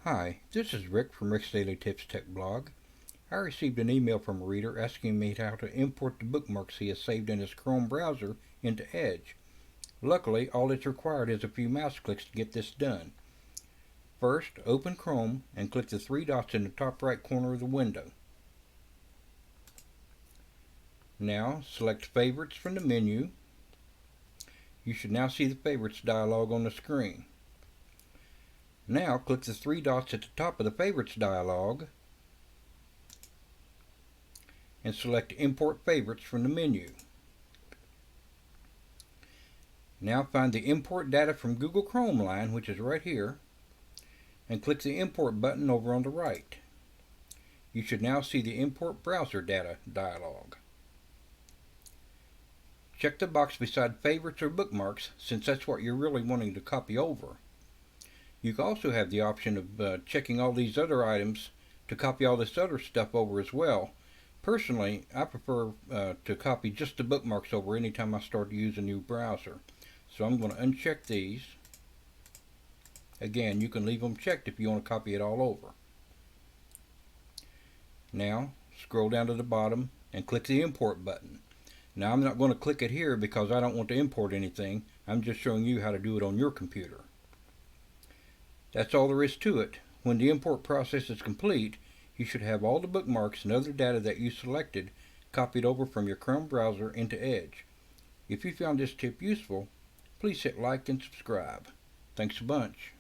Hi, this is Rick from Rick's Daily Tips Tech Blog. I received an email from a reader asking me how to import the bookmarks he has saved in his Chrome browser into Edge. Luckily, all that's required is a few mouse clicks to get this done. First, open Chrome and click the three dots in the top right corner of the window. Now, select Favorites from the menu. You should now see the Favorites dialog on the screen. Now, click the three dots at the top of the Favorites dialog and select Import Favorites from the menu. Now find the Import Data from Google Chrome line, which is right here, and click the Import button over on the right. You should now see the Import Browser Data dialog. Check the box beside Favorites or Bookmarks, since that's what you're really wanting to copy over. You also have the option of checking all these other items to copy all this other stuff over as well. Personally, I prefer to copy just the bookmarks over anytime I start to use a new browser. So I'm going to uncheck these. Again, you can leave them checked if you want to copy it all over. Now, scroll down to the bottom and click the Import button. Now, I'm not going to click it here because I don't want to import anything. I'm just showing you how to do it on your computer. That's all there is to it. When the import process is complete, you should have all the bookmarks and other data that you selected copied over from your Chrome browser into Edge. If you found this tip useful, please hit like and subscribe. Thanks a bunch.